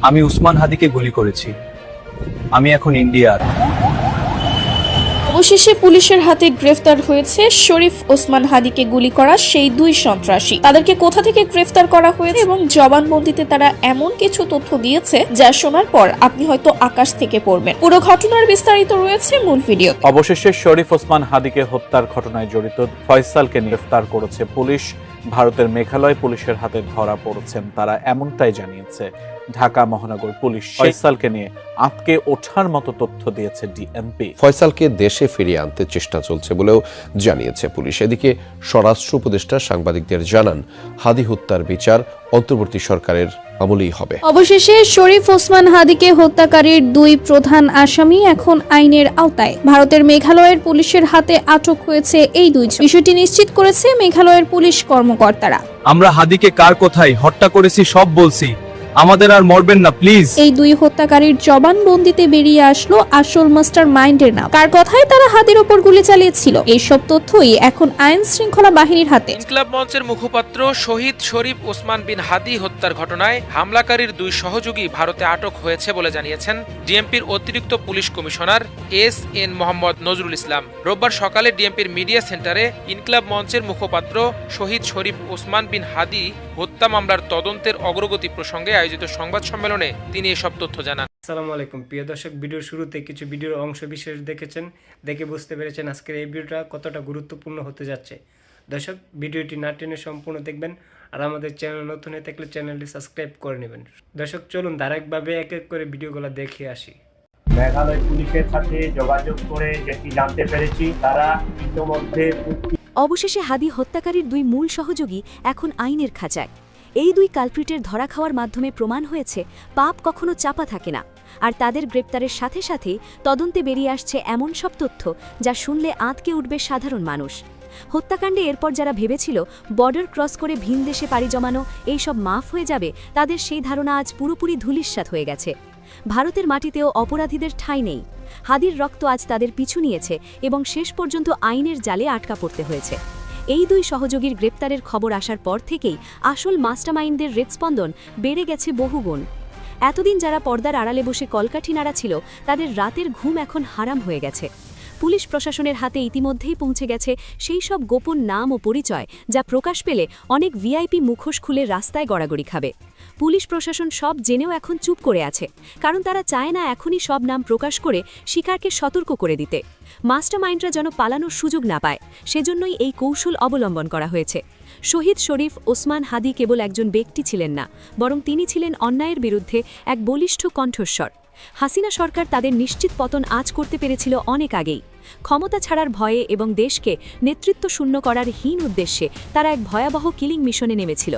আমি উসমান হাদিকে গুলি করেছি। আমি এখন ইন্ডিয়ার। অবশেষে পুলিশের হাতে গ্রেফতার হয়েছে শরীফ ওসমান হাদিকে গুলি করা সেই দুই সন্ত্রাসী। তাদেরকে কোথা থেকে গ্রেফতার করা হয়েছে এবং জবানবন্দিতে তারা এমন কিছু তথ্য দিয়েছে যা শোনার পর আপনি হয়তো আকাশ থেকে পড়বেন। পুরো ঘটনার বিস্তারিত রয়েছে মূল ভিডিও। অবশেষে শরীফ ওসমান হাদিকে হত্যার ঘটনায় জড়িত ফয়সালকে গ্রেফতার করেছে পুলিশ। ভারতের মেঘালয় পুলিশের হাতে ধরা পড়েছেন তারা, এমনটাই জানিয়েছে ঢাকা মহানগর পুলিশ। ফয়সালকে নিয়ে আটকে ওঠার মতো তথ্য দিয়েছে ডিএমপি। ফয়সালকে দেশে ফিরিয়ে আনতে চেষ্টা চলছে বলেও জানিয়েছে পুলিশ। এদিকে স্বরাষ্ট্র উপদেষ্টা সাংবাদিকদের জানান, হাদি হত্যার বিচার অন্তর্বর্তী সরকারের আমলেই হবে। অবশেষে শরীফ ওসমান হাদিকে হত্যাকারীর দুই প্রধান আসামি এখন আইনের আওতায়। ভারতের মেঘালয়ের পুলিশের হাতে আটক হয়েছে এই দুইজন। বিষয়টি নিশ্চিত করেছে মেঘালয়ের পুলিশ কর্মকর্তারা। আমরা হাদিকে কার কোথায় হত্যা করেছি সব বলছি, আমাদের আর মরবেন না প্লিজ। এই দুই হত্যাকারীর জবানবন্দিতে বেরিয়ে আসলো আসল মাস্টার মাইন্ডের নাম, কার কথায় তারা হাদির ওপর গুলি চালিয়েছিল। এইসব তথ্যই এখন আইন শৃঙ্খলা বাহিনীর হাতে। ইনকিলাব মঞ্চের মুখপাত্র শহীদ শরীফ ওসমান বিন হাদি হত্যার ঘটনায় হামলাকারীর দুই সহযোগী ভারতে আটক হয়েছে বলে জানিয়েছেন ডিএমপির অতিরিক্ত police commissioner S N. Mohammad Nazrul Islam. রোববার সকালে ডিএমপির মিডিয়া সেন্টারে ইনকিলাব মঞ্চের মুখপাত্র শহীদ শরীফ ওসমান বিন হাদি হত্যা মামলার তদন্তের অগ্রগতি প্রসঙ্গে আয়োজিত সংবাদ সম্মেলনে তিনি এসব তথ্য জানান। আসসালামু আলাইকুম প্রিয় দর্শক, ভিডিওর শুরুতে কিছু ভিডিওর অংশ বিশেষ দেখেছেন, দেখে বুঝতে পেরেছেন আজকের এই ভিডিওটা কতটা গুরুত্বপূর্ণ হতে যাচ্ছে। দর্শক, ভিডিওটি না টেনে সম্পূর্ণ দেখবেন, আর আমাদের চ্যানেল নতুন হয়ে থাকলে চ্যানেলটি সাবস্ক্রাইব করে নেবেন। দর্শক, চলুন ধারাবাহিকভাবে এক এক করে ভিডিওগুলো দেখে আসি। মেঘালয় পুলিশের সাথে যোগাযোগ করে যেটি জানতে পেরেছি, তারা ইতিমধ্যে অবশেষে হাদি হত্যাকারীর দুই মূল সহযোগী এখন আইনের খাঁচায়। এই দুই কালপ্রিটের ধরা খাওয়ার মাধ্যমে প্রমাণ হয়েছে পাপ কখনো চাপা থাকে না, আর তাদের গ্রেপ্তারের সাথে সাথেই তদন্তে বেরিয়ে আসছে এমন সব তথ্য যা শুনলে আঁতকে উঠবে সাধারণ মানুষ। হত্যাকাণ্ডে এরপর যারা ভেবেছিল বর্ডার ক্রস করে ভিন দেশে পাড়ি জমানো এইসব মাফ হয়ে যাবে, তাদের সেই ধারণা আজ পুরোপুরি ধূলিসাৎ হয়ে গেছে। ভারতের মাটিতেও অপরাধীদের ঠাঁই নেই। হাদির রক্ত আজ তাদের পিছু নিয়েছে এবং শেষ পর্যন্ত আইনের জালে আটকা পড়তে হয়েছে। এই দুই সহযোগীর গ্রেপ্তারের খবর আসার পর থেকেই আসল মাস্টারমাইন্ডদের হৃদস্পন্দন বেড়ে গেছে বহুগুণ। এতদিন যারা পর্দার আড়ালে বসে কলকাঠি নাড়া ছিল, তাদের রাতের ঘুম এখন হারাম হয়ে গেছে। পুলিশ প্রশাসনের হাতে ইতিমধ্যেই পৌঁছে গেছে সেই সব গোপন নাম ও পরিচয় যা প্রকাশ পেলে অনেক ভিআইপি মুখোশ খুলে রাস্তায় গড়াগড়ি খাবে। পুলিশ প্রশাসন সব জেনেও এখন চুপ করে আছে, কারণ তারা চায় না এখনই সব নাম প্রকাশ করে শিকারকে সতর্ক করে দিতে। মাস্টারমাইন্ডরা যেন পালানোর সুযোগ না পায়, সেজন্যই এই কৌশল অবলম্বন করা হয়েছে। শহীদ শরীফ ওসমান হাদি কেবল একজন ব্যক্তি ছিলেন না, বরং তিনি ছিলেন অন্যায়ের বিরুদ্ধে এক বলিষ্ঠ কণ্ঠস্বর। হাসিনা সরকার তাদের নিশ্চিত পতন আজ করতে পেরেছিল অনেক আগেই। ক্ষমতা ছাড়ার ভয়ে এবং দেশকে নেতৃত্ব শূন্য করার হীন উদ্দেশ্যে তারা এক ভয়াবহ কিলিং মিশনে নেমেছিল।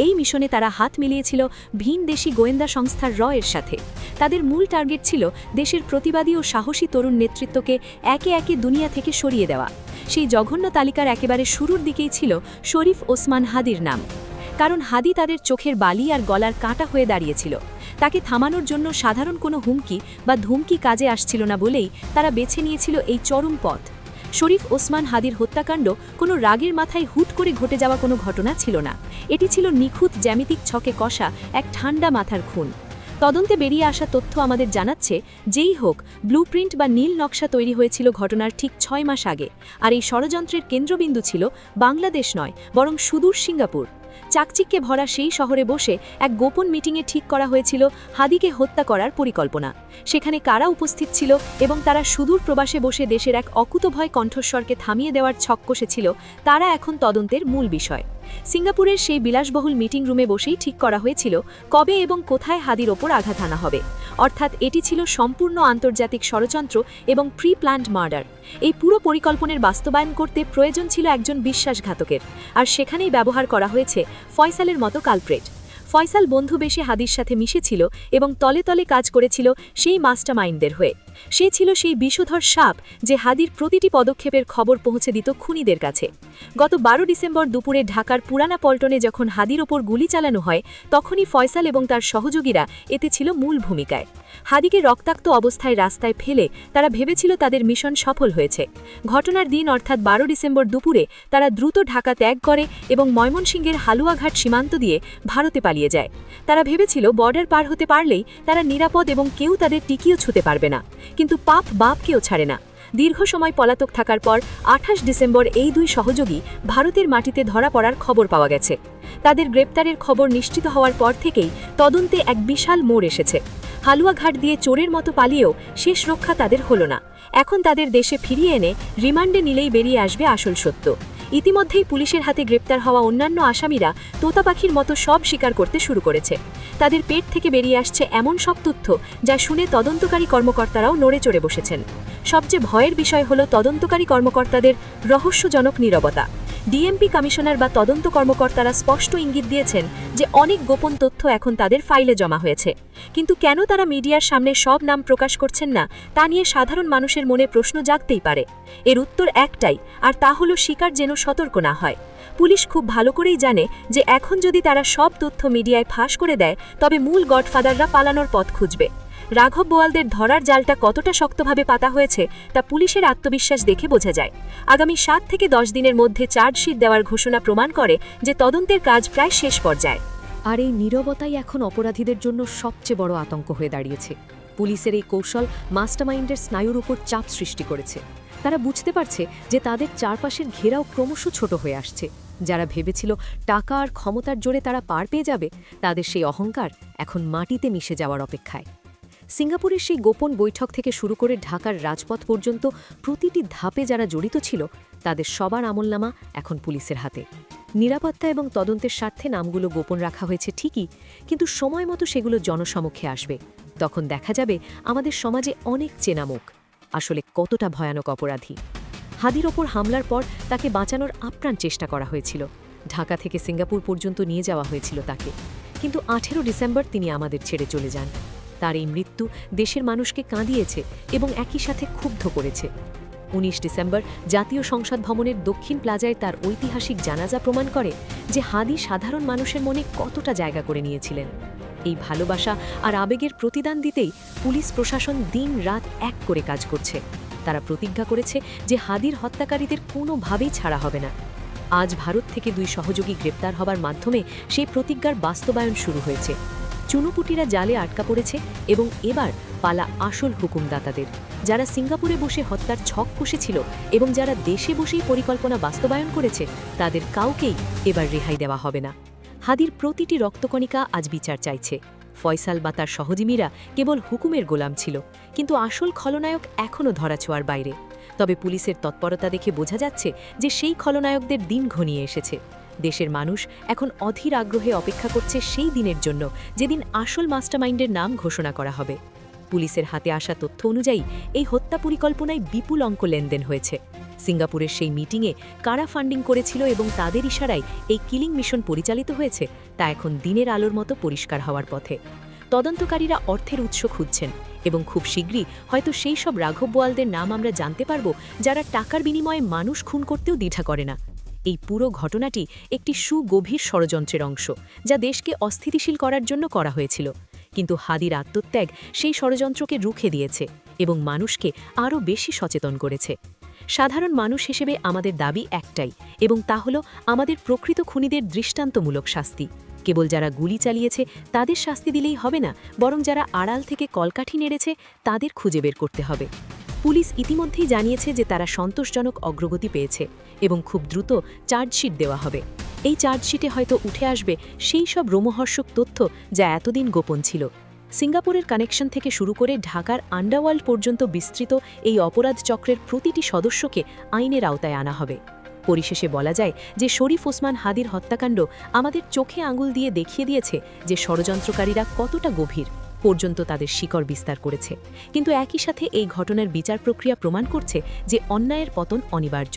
এই মিশনে তারা হাত মিলিয়েছিল ভিন দেশি গোয়েন্দা সংস্থার এর সাথে। তাদের মূল টার্গেট ছিল দেশের প্রতিবাদী ও সাহসী তরুণ নেতৃত্বকে একে একে দুনিয়া থেকে সরিয়ে দেওয়া। সেই জঘন্য তালিকার একেবারে শুরুর দিকেই ছিল শরীফ ওসমান হাদির নাম, কারণ হাদি তাদের চোখের বালি আর গলার কাঁটা হয়ে দাঁড়িয়েছিল। তাকে থামানোর জন্য সাধারণ কোনো হুমকি বা ধুমকি কাজে আসছিল না বলেই তারা বেছে নিয়েছিল এই চরম পথ। শরীফ ওসমান হাদির হত্যাকাণ্ড কোনো রাগের মাথায় হুট করে ঘটে যাওয়া কোনো ঘটনা ছিল না। এটি ছিল নিখুঁত জ্যামিতিক ছকে কষা এক ঠান্ডা মাথার খুন। তদন্তে বেরিয়ে আসা তথ্য আমাদের জানাচ্ছে, যেই হোক ব্লুপ্রিন্ট বা নীল নকশা তৈরি হয়েছিল ঘটনার ঠিক 6 মাস আগে, আর এই ষড়যন্ত্রের কেন্দ্রবিন্দু ছিল বাংলাদেশ নয়, বরং সুদূর সিঙ্গাপুর। চাকচিক্যে ভরা সেই শহরে বসে এক গোপন মিটিংয়ে ঠিক করা হয়েছিল হাদিকে হত্যা করার পরিকল্পনা। সেখানে কারা উপস্থিত ছিল এবং তারা সুদূর প্রবাসে বসে দেশের এক অকুতভয় কণ্ঠস্বরকে থামিয়ে দেওয়ার ছক কষেছিল, তারা এখন তদন্তের মূল বিষয়। সিঙ্গাপুরের সেই বিলাসবহুল মিটিং রুমে বসেই ঠিক করা হয়েছিল কবে এবং কোথায় হাদির ওপর আঘাত হানা হবে। অর্থাৎ এটি ছিল সম্পূর্ণ আন্তর্জাতিক ষড়যন্ত্র এবং প্রি প্ল্যান্ড মার্ডার। এই পুরো পরিকল্পনার বাস্তবায়ন করতে প্রয়োজন ছিল একজন বিশ্বাসঘাতকের, আর সেখানেই ব্যবহার করা হয়েছে ফয়সালের মতো কালপ্রেট। ফয়সাল বন্ধু বেশে হাদির সাথে মিশেছিল এবং তলে তলে কাজ করেছিল সেই মাস্টারমাইন্ডদের হয়ে। সে ছিল সেই বিষধর সাপ যে হাদির প্রতিটি পদক্ষেপের খবর পৌঁছে দিত খুনিদের কাছে। গত 12 ডিসেম্বর দুপুরে ঢাকার পুরানা পল্টনে যখন হাদির ওপর গুলি চালানো হয়, তখনই ফয়সাল এবং তার সহযোগীরা এতে ছিল মূল ভূমিকায়। হাদিকে রক্তাক্ত অবস্থায় রাস্তায় ফেলে তারা ভেবেছিল তাদের মিশন সফল হয়েছে। ঘটনার দিন অর্থাৎ 12 ডিসেম্বর দুপুরে তারা দ্রুত ঢাকা ত্যাগ করে এবং ময়মনসিংহের হালুয়াঘাট সীমান্ত দিয়ে ভারতে পালিয়ে পালিয়ে যায়। তারা ভেবেছিল বর্ডার পার হতে পারলেই তারা নিরাপদ এবং কেউ তাদের টিকিও ছুঁতে পারবে না, কিন্তু পাপ বাপকেও ছাড়ে না। দীর্ঘ সময় পলাতক থাকার পর 28 ডিসেম্বর এই দুই সহযোগী ভারতের মাটিতে ধরা পড়ার খবর পাওয়া গেছে। তাদের গ্রেপ্তারের খবর নিশ্চিত হওয়ার পর থেকেই তদন্তে এক বিশাল মোড় এসেছে। হালুয়াঘাট দিয়ে চোরের মতো পালিয়েও শেষ রক্ষা তাদের হলো না। এখন তাদের দেশে ফিরিয়ে এনে রিমান্ডে নিলেই বেরিয়ে আসবে আসল সত্য। ইতিমধ্যেই পুলিশের হাতে গ্রেপ্তার হওয়া অন্যান্য আসামিরা তোতা পাখির মতো সব স্বীকার করতে শুরু করেছে। তাদের পেট থেকে বেরিয়ে আসছে এমন সব তথ্য যা শুনে তদন্তকারী কর্মকর্তারাও নড়ে চড়ে বসেছেন। সবচেয়ে ভয়ের বিষয় হলো তদন্তকারী কর্মকর্তাদের রহস্যজনক নীরবতা। ডিএমপি কমিশনার বা তদন্ত কর্মকর্তারা স্পষ্ট ইঙ্গিত দিয়েছেন যে অনেক গোপন তথ্য এখন তাদের ফাইলে জমা হয়েছে, কিন্তু কেন তারা মিডিয়ার সামনে সব নাম প্রকাশ করছেন না তা নিয়ে সাধারণ মানুষের মনে প্রশ্ন জাগতেই পারে। এর উত্তর একটাই, আর তা হলো শিকার যেন সতর্ক না হয়। পুলিশ খুব ভালো করেই জানে যে এখন যদি তারা সব তথ্য মিডিয়ায় ফাঁস করে দেয় তবে মূল গডফাদাররা পালানোর পথ খুঁজবে। রাঘব বোয়ালদের ধরার জালটা কতটা শক্তভাবে পাতা হয়েছে তা পুলিশের আত্মবিশ্বাস দেখে বোঝা যায়। আগামী 7 থেকে 10 দিনের মধ্যে চার্জশিট দেওয়ার ঘোষণা প্রমাণ করে যে তদন্তের কাজ প্রায় শেষ পর্যায়ে। আর এই নীরবতাই এখন অপরাধীদের জন্য সবচেয়ে বড় আতঙ্ক হয়ে দাঁড়িয়েছে। পুলিশের এই কৌশল মাস্টারমাইন্ডের স্নায়ুর উপর চাপ সৃষ্টি করেছে। তারা বুঝতে পারছে যে তাদের চারপাশের ঘেরাও ক্রমশ ছোট হয়ে আসছে। যারা ভেবেছিল টাকা আর ক্ষমতার জোরে তারা পার পেয়ে যাবে, তাদের সেই অহংকার এখন মাটিতে মিশে যাওয়ার অপেক্ষায়। সিঙ্গাপুরের সেই গোপন বৈঠক থেকে শুরু করে ঢাকার রাজপথ পর্যন্ত প্রতিটি ধাপে যারা জড়িত ছিল তাদের সবার আমলনামা এখন পুলিশের হাতে। নিরাপত্তা এবং তদন্তের স্বার্থে নামগুলো গোপন রাখা হয়েছে ঠিকই, কিন্তু সময় মতো সেগুলো জনসমক্ষে আসবে। তখন দেখা যাবে আমাদের সমাজে অনেক চেনা মুখ আসলে কতটা ভয়ানক অপরাধী। হাদির ওপর হামলার পর তাকে বাঁচানোর আপ্রাণ চেষ্টা করা হয়েছিল। ঢাকা থেকে সিঙ্গাপুর পর্যন্ত নিয়ে যাওয়া হয়েছিল তাকে, কিন্তু 18 ডিসেম্বর তিনি আমাদের ছেড়ে চলে যান। তার এই মৃত্যু দেশের মানুষকে কাঁদিয়েছে এবং একই সাথে ক্ষুব্ধ করেছে। 19 ডিসেম্বর জাতীয় সংসদ ভবনের দক্ষিণ প্লাজায় তার ঐতিহাসিক জানাজা প্রমাণ করে যে হাদি সাধারণ মানুষের মনে কতটা জায়গা করে নিয়েছিলেন। এই ভালোবাসা আর আবেগের প্রতিদান দিতেই পুলিশ প্রশাসন দিন রাত এক করে কাজ করছে। তারা প্রতিজ্ঞা করেছে যে হাদির হত্যাকারীদের কোনোভাবেই ছাড়া হবে না। আজ ভারত থেকে দুই সহযোগী গ্রেপ্তার হবার মাধ্যমে সেই প্রতিজ্ঞার বাস্তবায়ন শুরু হয়েছে। চুনোপুটিরা জালে আটকা পড়েছে এবং এবার পালা আসল হুকুমদাতাদের, যারা সিঙ্গাপুরে বসে হত্যার ছক কষেছিল এবং যারা দেশে বসেই পরিকল্পনা বাস্তবায়ন করেছে তাদের কাউকেই এবার রেহাই দেওয়া হবে না। হাদির প্রতিটি রক্তকণিকা আজ বিচার চাইছে। ফয়সাল বা তার সহজীবীরা কেবল হুকুমের গোলাম ছিল, কিন্তু আসল খলনায়ক এখনও ধরাছোঁয়ার বাইরে। তবে পুলিশের তৎপরতা দেখে বোঝা যাচ্ছে যে সেই খলনায়কদের দিন ঘনিয়ে এসেছে। দেশের মানুষ এখন অধীর আগ্রহে অপেক্ষা করছে সেই দিনের জন্য যেদিন আসল মাস্টারমাইন্ডের নাম ঘোষণা করা হবে। পুলিশের হাতে আসা তথ্য অনুযায়ী এই হত্যা পরিকল্পনায় বিপুল অঙ্ক লেনদেন হয়েছে। সিঙ্গাপুরের সেই মিটিংয়ে কারা ফান্ডিং করেছিল এবং তাদের ইশারায় এই কিলিং মিশন পরিচালিত হয়েছে তা এখন দিনের আলোর মতো পরিষ্কার হওয়ার পথে। তদন্তকারীরা অর্থের উৎস খুঁজছেন এবং খুব শীঘ্রই হয়তো সেই সব রাঘব বোয়ালদের নাম আমরা জানতে পারব যারা টাকার বিনিময়ে মানুষ খুন করতেও দ্বিধা করে না। এই পুরো ঘটনাটি একটি সুগভীর ষড়যন্ত্রের অংশ, যা দেশকে অস্থিতিশীল করার জন্য করা হয়েছিল। কিন্তু হাদির আত্মত্যাগ সেই ষড়যন্ত্রকে রুখে দিয়েছে এবং মানুষকে আরও বেশি সচেতন করেছে। সাধারণ মানুষ হিসেবে আমাদের দাবি একটাই, এবং তা হলো আমাদের প্রকৃত খুনিদের দৃষ্টান্তমূলক শাস্তি। কেবল যারা গুলি চালিয়েছে তাদের শাস্তি দিলেই হবে না, বরং যারা আড়াল থেকে কলকাঠি নেড়েছে তাদের খুঁজে বের করতে হবে। পুলিশ ইতিমধ্যেই জানিয়েছে যে তারা সন্তোষজনক অগ্রগতি পেয়েছে এবং খুব দ্রুত চার্জশিট দেওয়া হবে। এই চার্জশিটে হয়তো উঠে আসবে সেই সব রোমহর্ষক তথ্য যা এতদিন গোপন ছিল। সিঙ্গাপুরের কানেকশন থেকে শুরু করে ঢাকার আন্ডারওয়ার্ল্ড পর্যন্ত বিস্তৃত এই অপরাধ চক্রের প্রতিটি সদস্যকে আইনের আওতায় আনা হবে। পরিশেষে বলা যায় যে শরীফ ওসমান হাদির হত্যাকাণ্ড আমাদের চোখে আঙুল দিয়ে দেখিয়ে দিয়েছে যে ষড়যন্ত্রকারীরা কতটা গভীর পর্যন্ত তাদের শিকড় বিস্তার করেছে। কিন্তু একই সাথে এই ঘটনার বিচার প্রক্রিয়া প্রমাণ করছে যে অন্যায়ের পতন অনিবার্য।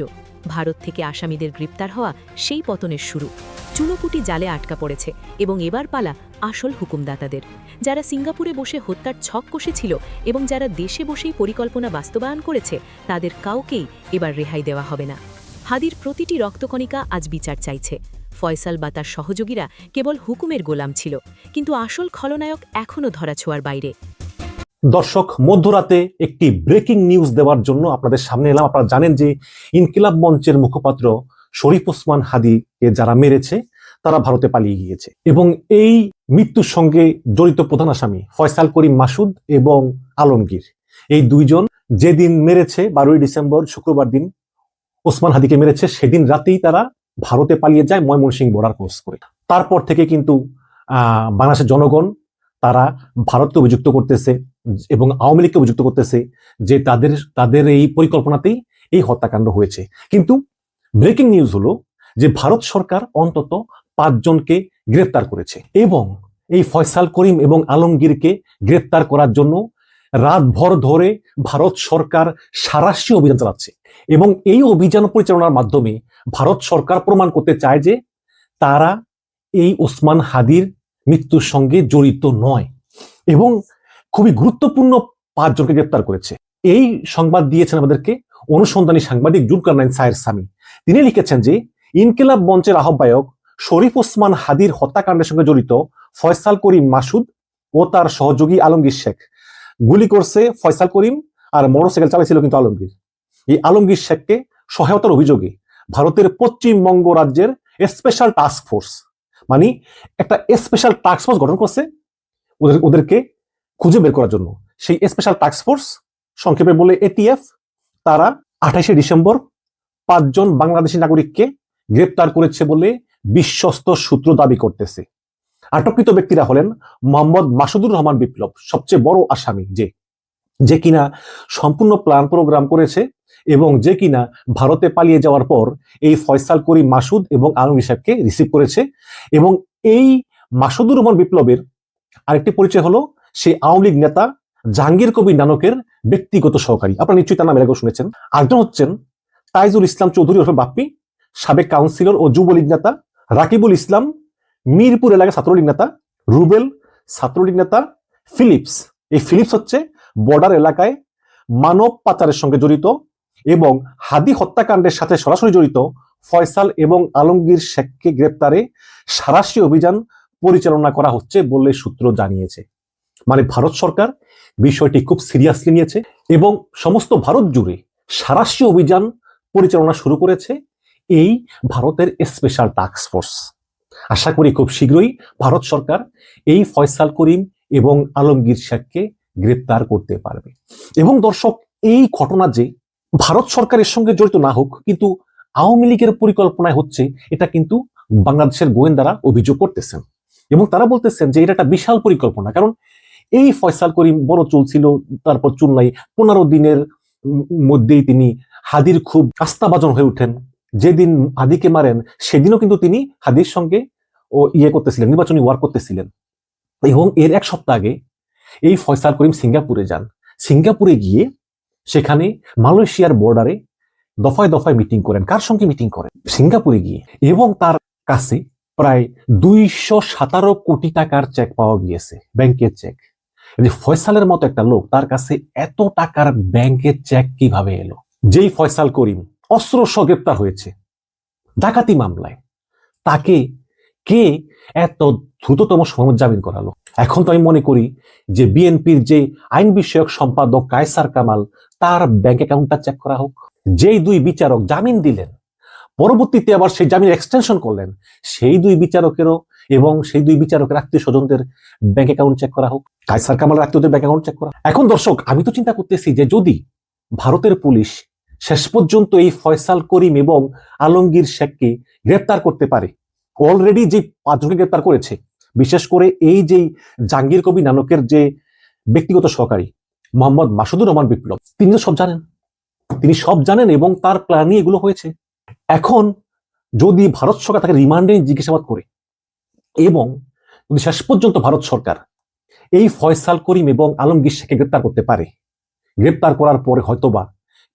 ভারত থেকে আসামিদের গ্রেপ্তার হওয়া সেই পতনের শুরু। চুনোপুটি জালে আটকা পড়েছে এবং এবার পালা আসল হুকুমদাতাদের, যারা সিঙ্গাপুরে বসে হত্যার ছক কষেছিল এবং যারা দেশে বসেই পরিকল্পনা বাস্তবায়ন করেছে তাদের কাউকেই এবার রেহাই দেওয়া হবে না। হাদির প্রতিটি রক্তকণিকা আজ বিচার চাইছে। ফয়সাল বা তার সহযোগীরা কেবল হুকুমের গোলাম ছিল, কিন্তু আসল খলনায়ক এখনও ধরাছোঁয়ার বাইরে। দর্শক, মধ্যরাতে একটি ব্রেকিং নিউজ দেওয়ার জন্য আপনাদের সামনে এলাম। আপনারা জানেন যে ইনকিলাব মঞ্চের মুখপাত্র শরীফ ওসমান হাদিকে যারা মেরেছে তারা ভারতে পালিয়ে গিয়েছে। এবং এই মৃত্যুর সঙ্গে জড়িত প্রধান আসামি ফয়সাল করিম মাসুদ এবং আলমগীর, এই দুইজন যেদিন মেরেছে 12ই ডিসেম্বর শুক্রবার দিন ওসমান হাদিকে মেরেছে, সেদিন রাতেই তারা ভারতে পালিয়ে যায় ময়মনসিংহ বর্ডার ক্রস করে। তারপর থেকে কিন্তু বাংলাদেশের জনগণ তারা ভারতকে অভিযুক্ত করতেছে এবং আওয়ামী লীগকে অভিযুক্ত করতেছে যে তাদের এই পরিকল্পনাতেই এই হত্যাকাণ্ড হয়েছে। কিন্তু ব্রেকিং নিউজ হলো যে ভারত সরকার অন্তত 5 জনকে গ্রেপ্তার করেছে এবং এই ফয়সাল করিম এবং আলমগীরকে গ্রেপ্তার করার জন্য রাতভর ধরে ভারত সরকার সাঁড়াশি অভিযান চালাচ্ছে এবং এই অভিযান পরিচালনার মাধ্যমে ভারত সরকার প্রমাণ করতে চায় যে তারা এই ওসমান হাদির মৃত্যুর সঙ্গে জড়িত নয় এবং খুবই গুরুত্বপূর্ণ 5 জনকে গ্রেপ্তার করেছে। এই সংবাদ দিয়েছেন আমাদেরকে অনুসন্ধানী সাংবাদিক জুলকারনাইন সায়ের সামি। তিনি লিখেছেন যে ইনকিলাব মঞ্চের আহ্বায়ক শরীফ ওসমান হাদির হত্যাকাণ্ডের সঙ্গে জড়িত ফয়সাল করিম মাসুদ ও তার সহযোগী আলমগীর শেখ। গুলি করছে ফয়সাল করিম আর মোটরসাইকেল চালাইছিল কিন্তু আলমগীর। এই আলমগীর শেখকে সহায়তার অভিযোগে ভারতের পশ্চিমবঙ্গ রাজ্যের স্পেশাল টাস্ক ফোর্স, মানে একটা স্পেশাল টাস্ক ফোর্স গঠন করছে ওদেরকে খুঁজে বের করার জন্য। সেই স্পেশাল টাস্ক ফোর্স, সংক্ষেপে বলে এটিএফ, তারা 28শে ডিসেম্বর 5 জন বাংলাদেশি নাগরিককে গ্রেপ্তার করেছে বলে বিশ্বস্ত সূত্র দাবি করতেছে। আটককৃত ব্যক্তিরা হলেন মোহাম্মদ মাসুদুর রহমান বিপ্লব, সবচেয়ে বড় আসামি, যে কিনা সম্পূর্ণ প্ল্যান প্রোগ্রাম করেছে এবং যে কিনা ভারতে পালিয়ে যাওয়ার পর এই ফয়সাল করিম মাসুদ এবং আলমগীর সাহেবকে রিসিভ করেছে। এবং এই মাসুদুর রহমান বিপ্লবের আরেকটি পরিচয় হলো সেই আওয়ামী লীগ নেতা জাহাঙ্গীর কবির নানকের ব্যক্তিগত সহকারী। আপনারা নিশ্চয়ই তার নাম এর আগেও শুনেছেন। আরেকজন হচ্ছেন তাইজুল ইসলাম চৌধুরী ওরফে বাপ্পি, সাবেক কাউন্সিলর ও যুবলীগ নেতা। রাকিবুল ইসলাম মিরপুর এলাকার ছাত্রলীগ নেতা। রুবেল ছাত্রলীগ নেতা। ফিলিপস, এই ফিলিপস হচ্ছে বর্ডার এলাকায় মানব পাচারের সঙ্গে জড়িত এবং হাদি হত্যাকাণ্ডের সাথে সরাসরি জড়িত ফয়সাল এবং আলমগীর শেখকে গ্রেপ্তারে সাঁড়াশি অভিযান পরিচালনা করা হচ্ছে বলে সূত্র জানিয়েছে। মানে ভারত সরকার বিষয়টি খুব সিরিয়াসলি নিয়েছে এবং সমস্ত ভারত জুড়ে সাঁড়াশি অভিযান পরিচালনা শুরু করেছে এই ভারতের স্পেশাল টাস্ক ফোর্স। আশা করি খুব শীঘ্রই ভারত সরকার এই ফয়সাল করিম এবং আলমগীর শেখকে গ্রেপ্তার করতে পারবে। এবং দর্শক, এই ঘটনা যে ভারত সরকারের সঙ্গে জড়িত না হোক, কিন্তু আওয়ামী লীগের পরিকল্পনায় হচ্ছে, এটা কিন্তু বাংলাদেশের গোয়েন্দারা অভিযোগ করতেছেন এবং তারা বলতেছেন যে এটা একটা বিশাল পরিকল্পনা। কারণ এই ফয়সাল করিম বড় চলছিল, তারপর চুন্নাই 15 দিনের মধ্যেই তিনি হাদির খুব আস্থাভাজন হয়ে ওঠেন। যেদিন হাদিকে মারেন সেদিনও কিন্তু তিনি হাদির সঙ্গে করতেছিলেন, নির্বাচনী ওয়ার করতেছিলেন। এবং এর 1 সপ্তাহ আগে এই ফয়সাল করিম সিঙ্গাপুরে যান। সিঙ্গাপুরে গিয়ে সেখানে মালয়েশিয়ার বর্ডারে দফায় দফায় মিটিং করেন। কার সঙ্গে মিটিং করেন? সিঙ্গাপুরে গিয়ে। এবং তার কাছে প্রায় 217 কোটি টাকার চেক পাওয়া গিয়েছে, ব্যাংকের চেক। ফয়সালের মতো একটা লোক, তার কাছে এত টাকার ব্যাংকের চেক কিভাবে এলো? যেই ফয়সাল করিম অস্ত্র সহ গ্রেপ্তার হয়েছে ডাকাতি মামলায়, তাকে কে এত দ্রুততম সময় জামিন করালো? এখন তো আমি মনে করি যে বিএনপির যে আইন বিষয়ক সম্পাদক কায়সার কামাল, তার ব্যাংক অ্যাকাউন্টটা চেক করা হোক। যেই 2 বিচারক জামিন দিলেন, পরবর্তীতে আবার সেই জামিন এক্সটেনশন করলেন, সেই 2 বিচারকেরও এবং সেই 2 বিচারকের আত্মীয় স্বজনদের ব্যাংক অ্যাকাউন্ট চেক করা হোক, কায়সার কামালের আত্মীয়দের ব্যাংক অ্যাকাউন্ট চেক করা। এখন দর্শক, আমি তো চিন্তা করতেছি যে যদি ভারতের পুলিশ শেষ পর্যন্ত এই ফয়সাল করিম এবং আলমগীর শেখকে গ্রেপ্তার করতে পারে, অলরেডি যে 5 জনকে গ্রেপ্তার করেছে, বিশেষ করে এই যে জাহাঙ্গীর কবির নানকের যে ব্যক্তিগত সহকারী মোহাম্মদ মাসুদুর রহমান বিপ্লব, তিনি তো সব জানেন এবং তার প্ল্যানই এগুলো হয়েছে। এখন যদি ভারত সরকার তাকে রিমান্ডে জিজ্ঞাসাবাদ করে এবং যদি শেষ পর্যন্ত ভারত সরকার এই ফয়সাল করিম এবং আলমগীর শেখকে গ্রেপ্তার করতে পারে, গ্রেপ্তার করার পরে হয়তোবা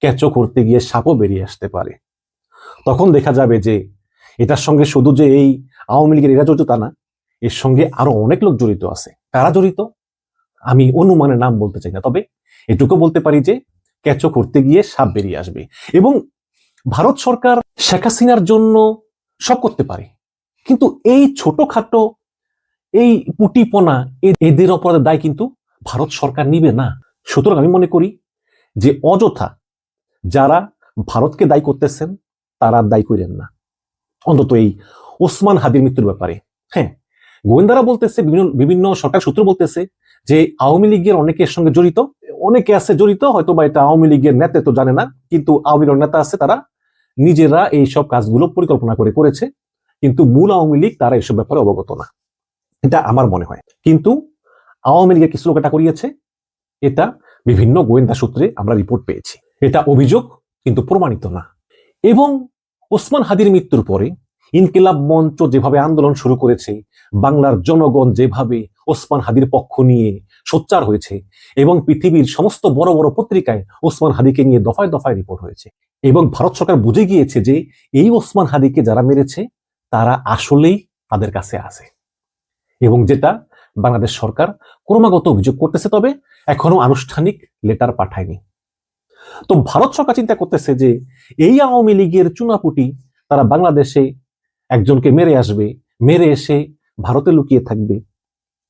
কেঁচো করতে গিয়ে সাপও বেরিয়ে আসতে পারে। তখন দেখা যাবে যে এটার সঙ্গে শুধু যে এই আওয়ামী লীগের এরা জড়িত তা না, এর সঙ্গে আরো অনেক লোক জড়িত আছে। কারা জড়িত আমি অনুমানের নাম বলতে চাই না, তবে এটুকু বলতে পারি যে কেঁচো করতে গিয়ে সাপ বেরিয়ে আসবে। এবং ভারত সরকার শেখ হাসিনার জন্য সব করতে পারে, কিন্তু এই ছোটখাটো এই পুটিপনা, এদের অপরাধের দায় কিন্তু ভারত সরকার নিবে না। সুতরাং আমি মনে করি যে অযথা যারা ভারতকে দায়ী করতেছেন তারা দায়ী করেন না। অন্তত এই ওসমান হাদির মৃত্যুর ব্যাপারে। হ্যাঁ, গোয়েন্দারা বলতেছে, বিভিন্ন সরকার সূত্র বলতেছে যে আওয়ামী লীগের অনেকের সঙ্গে জড়িত, অনেকে আছে জড়িত, হয়তো বা এটা আওয়ামী লীগের নেতৃত্ব জানে না, কিন্তু আওয়ামী লীগের নেতা আছে, তারা নিজেরা এই সব কাজগুলো পরিকল্পনা করে করেছে, কিন্তু মূল আওয়ামী লীগ তারা এসব ব্যাপারে অবগত না, এটা আমার মনে হয়। কিন্তু আওয়ামী লীগের কিছু লোক এটা করিয়েছে, এটা বিভিন্ন গোয়েন্দা সূত্রে আমরা রিপোর্ট পেয়েছি। এটা অভিযোগ, কিন্তু প্রমাণিত না। এবং ওসমান হাদির মৃত্যুর পরে ইনকিলাব মঞ্চ যেভাবে আন্দোলন শুরু করেছে, বাংলার জনগণ যেভাবে ওসমান হাদির পক্ষ নিয়ে সোচ্চার হয়েছে, এবং পৃথিবীর সমস্ত বড় বড় পত্রিকায় ওসমান হাদিকে নিয়ে দফায় দফায় রিপোর্ট হয়েছে, এবং ভারত সরকার বুঝে গিয়েছে যে এই ওসমান হাদিকে যারা মেরেছে তারা আসলেই তাদের কাছে আছে, এবং যেটা বাংলাদেশ সরকার ক্রমাগত অভিযোগ করতেছে, তবে এখনো আনুষ্ঠানিক লেটার পাঠায়নি। তো ভারত সরকার চিন্তা করতেছে যে এই আওয়ামী লীগের চুনাপুটি তারা বাংলাদেশে একজনকে মেরে আসবে, মেরে এসে ভারতে লুকিয়ে থাকবে,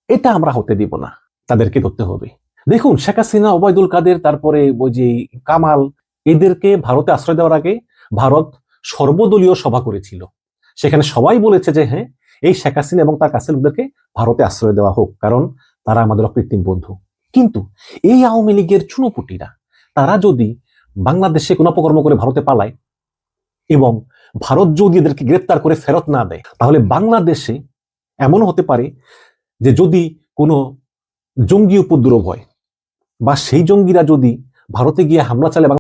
এটা আমরা হতে দিব না, তাদেরকে ধরতে হবে। দেখুন, শেখ হাসিনা, ওবায়দুল কাদের, তারপরে ওই যে কামাল, এদেরকে ভারতে আশ্রয় দেওয়ার আগে ভারত সর্বদলীয় সভা করেছিল, সেখানে সবাই বলেছে যে হ্যাঁ, এই শেখ হাসিনা এবং তার কাছের লোকদেরকে ভারতে আশ্রয় দেওয়া হোক, কারণ তারা আমাদের অকৃত্রিম বন্ধু। কিন্তু এই আওয়ামী লীগের চুনোপুটিরা তারা যদি বাংলাদেশে কোনো অপকর্ম করে ভারতে পালায় এবং ভারত যদি এদেরকে গ্রেপ্তার করে ফেরত না দেয়, তাহলে বাংলাদেশে এমন হতে পারে যে যদি কোনো জঙ্গি উপদ্রব হয় বা সেই জঙ্গিরা যদি ভারতে গিয়ে হামলা চালায়